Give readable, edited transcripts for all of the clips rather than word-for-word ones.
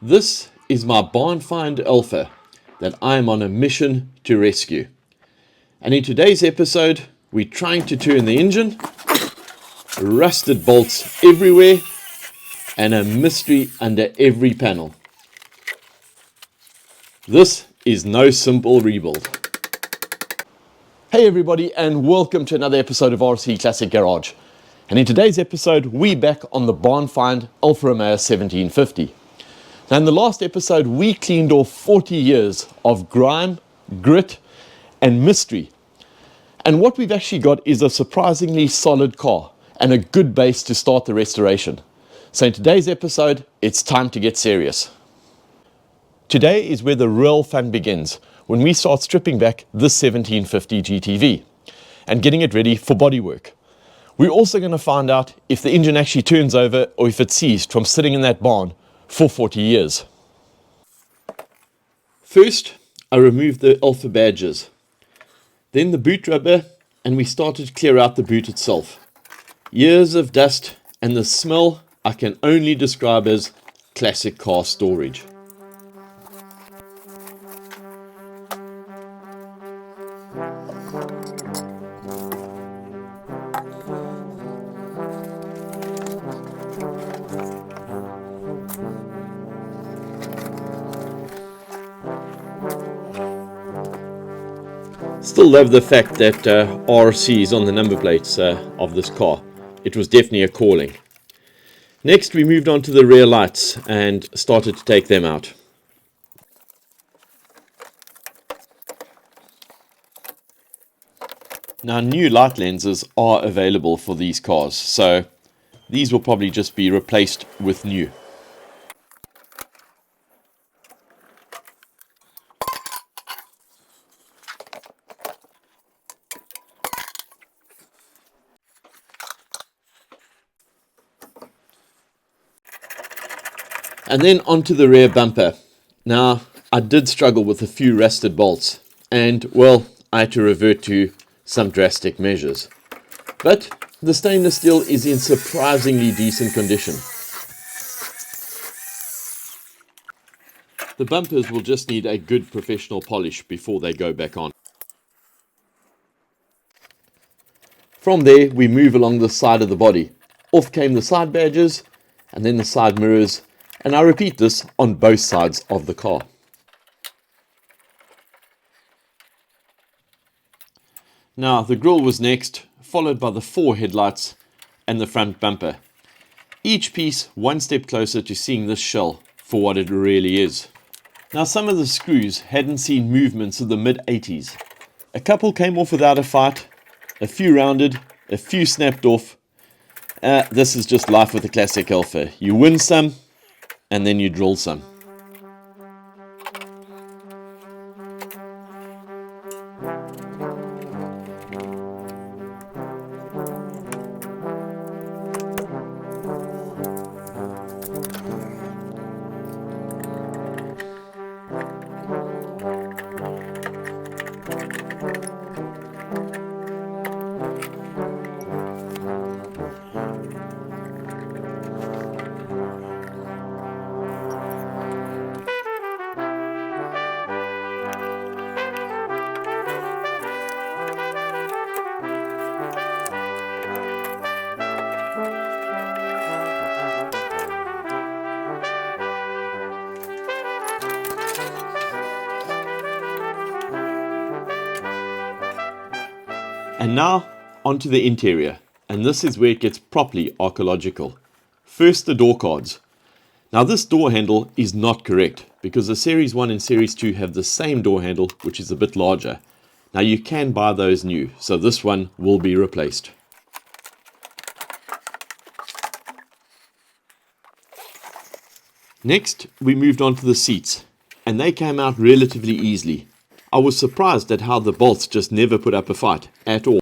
This is my barn find Alfa that I am on a mission to rescue. And in today's episode, we're trying to turn the engine, rusted bolts everywhere, and a mystery under every panel. This is no simple rebuild. Hey everybody, and welcome to another episode of RC Classic Garage. And in today's episode, we're back on the barn find Alfa Romeo 1750. Now in the last episode, we cleaned off 40 years of grime, grit, and mystery. And what we've actually got is a surprisingly solid car and a good base to start the restoration. So in today's episode, it's time to get serious. Today is where the real fun begins, when we start stripping back this 1750 GTV and getting it ready for bodywork. We're also going to find out if the engine actually turns over or if it's seized from sitting in that barn for 40 years. First, I removed the Alfa badges, then the boot rubber, and we started to clear out the boot itself. Years of dust and the smell I can only describe as classic car storage. Still love the fact that RC is on the number plates of this car. It was definitely a calling. Next we moved on to the rear lights and started to take them out. Now new light lenses are available for these cars, so these will probably just be replaced with new. And then onto the rear bumper. Now, I did struggle with a few rusted bolts, and well, I had to revert to some drastic measures. But the stainless steel is in surprisingly decent condition. The bumpers will just need a good professional polish before they go back on. From there, we move along the side of the body. Off came the side badges, and then the side mirrors, and I repeat this on both sides of the car. Now the grille was next, followed by the 4 headlights and the front bumper. Each piece one step closer to seeing this shell for what it really is. Now some of the screws hadn't seen movement since the mid-80s. A couple came off without a fight, a few rounded, a few snapped off. This is just life with a classic Alfa. You win some, and then you drill some. And now onto the interior, and this is where it gets properly archaeological. First, the door cards. Now this door handle is not correct because the Series 1 and Series 2 have the same door handle, which is a bit larger. Now you can buy those new, so this one will be replaced. Next, we moved on to the seats, and they came out relatively easily. I was surprised at how the bolts just never put up a fight at all.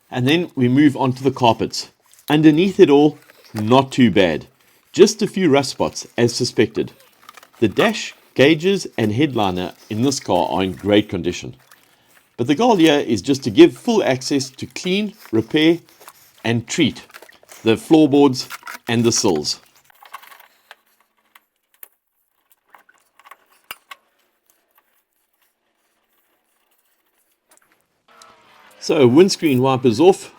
And then we move on to the carpets. Underneath it all, not too bad. Just a few rust spots, as suspected. The dash, gauges and headliner in this car are in great condition. But the goal here is just to give full access to clean, repair and treat the floorboards and the sills. So windscreen wipers off,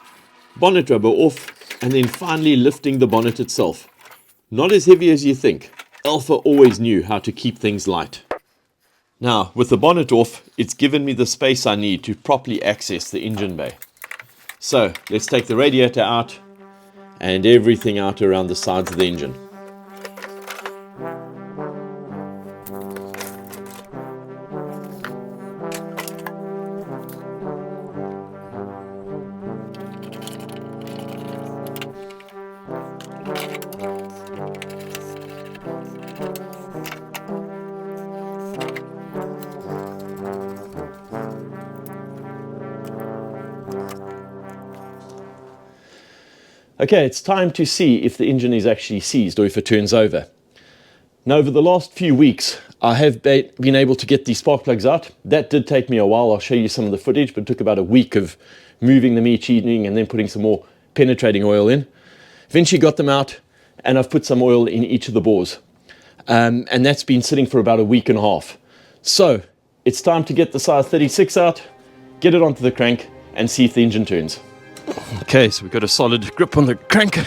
bonnet rubber off, and then finally lifting the bonnet itself. Not as heavy as you think. Alfa always knew how to keep things light. Now, with the bonnet off, it's given me the space I need to properly access the engine bay. So, let's take the radiator out and everything out around the sides of the engine. Okay, it's time to see if the engine is actually seized or if it turns over. Now, over the last few weeks, I have been able to get these spark plugs out. That did take me a while. I'll show you some of the footage, but it took about a week of moving them each evening and then putting some more penetrating oil in. Eventually got them out, and I've put some oil in each of the bores. And that's been sitting for about a week and a half. So, it's time to get the size 36 out, get it onto the crank, and see if the engine turns. Okay, so we've got a solid grip on the crank.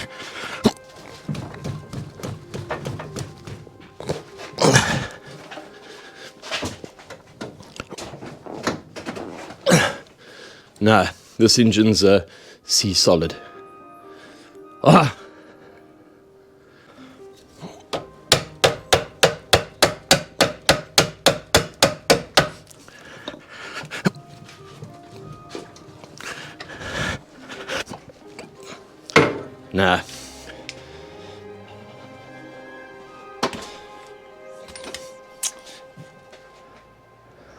No, this engine's sea solid. Ah! Nah.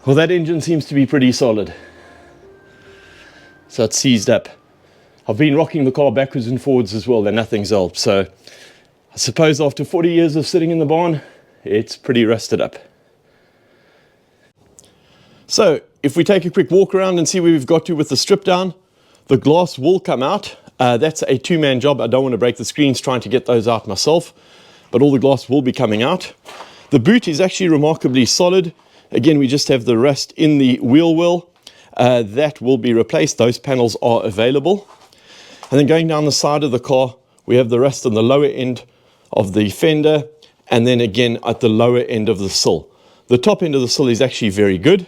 Well, that engine seems to be pretty solid. So it's seized up. I've been rocking the car backwards and forwards as well, and nothing's helped. So I suppose after 40 years of sitting in the barn, it's pretty rusted up. So if we take a quick walk around and see where we've got to with the strip down, the glass will come out. That's a two-man job. I don't want to break the screens trying to get those out myself, but all the glass will be coming out. The boot is actually remarkably solid. Again, we just have the rust in the wheel well. That will be replaced. Those panels are available. And then going down the side of the car, we have the rust on the lower end of the fender, and then again at the lower end of the sill. The top end of the sill is actually very good.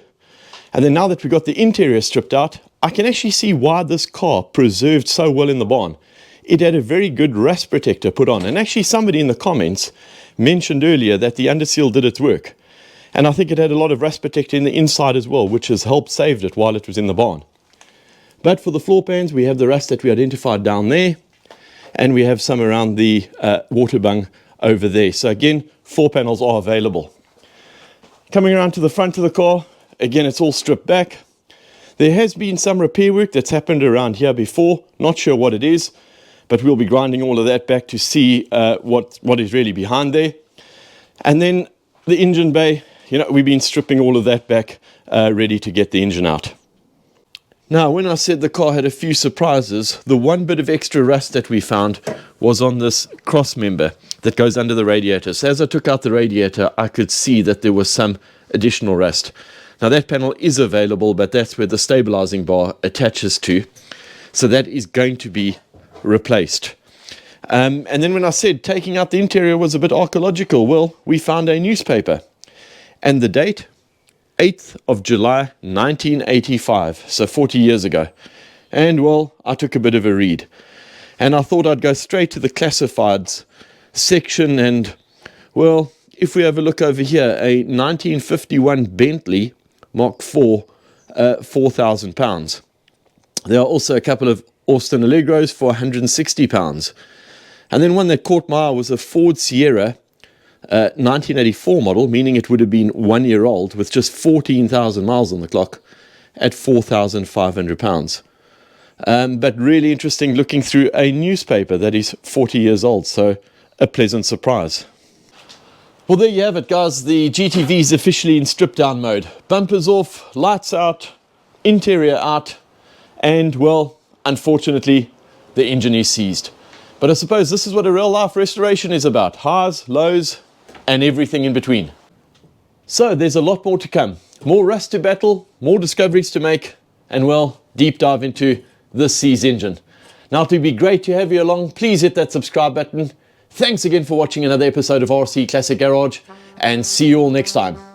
And then now that we've got the interior stripped out, I can actually see why this car preserved so well in the barn. It had a very good rust protector put on. And actually somebody in the comments mentioned earlier that the underseal did its work. And I think it had a lot of rust protector in the inside as well, which has helped saved it while it was in the barn. But for the floor pans, we have the rust that we identified down there. And we have some around the water bung over there. So again, floor panels are available. Coming around to the front of the car, again, it's all stripped back. There has been some repair work that's happened around here before. Not sure what it is, but we'll be grinding all of that back to see what is really behind there. And then the engine bay, we've been stripping all of that back, ready to get the engine out. Now, when I said the car had a few surprises, the one bit of extra rust that we found was on this cross member that goes under the radiator. So as I took out the radiator, I could see that there was some additional rust. Now that panel is available, but that's where the stabilizing bar attaches to. So that is going to be replaced. And then when I said taking out the interior was a bit archaeological, well, we found a newspaper. And the date, 8th of July, 1985, so 40 years ago. And well, I took a bit of a read. And I thought I'd go straight to the classifieds section and, well, if we have a look over here, a 1951 Bentley Mark IV, £4,000. There are also a couple of Austin Allegros for £160. And then one that caught my eye was a Ford Sierra 1984 model, meaning it would have been 1 year old with just 14,000 miles on the clock at £4,500. But really interesting looking through a newspaper that is 40 years old, so a pleasant surprise. Well, there you have it, guys. The GTV is officially in strip down mode. Bumpers off, lights out, interior out, and, well, unfortunately, the engine is seized. But I suppose this is what a real life restoration is about: highs, lows, and everything in between. So there's a lot more to come. More rust to battle, more discoveries to make, and, well, deep dive into this seized engine. Now, it would be great to have you along. Please hit that subscribe button. Thanks again for watching another episode of RC Classic Garage, and see you all next time.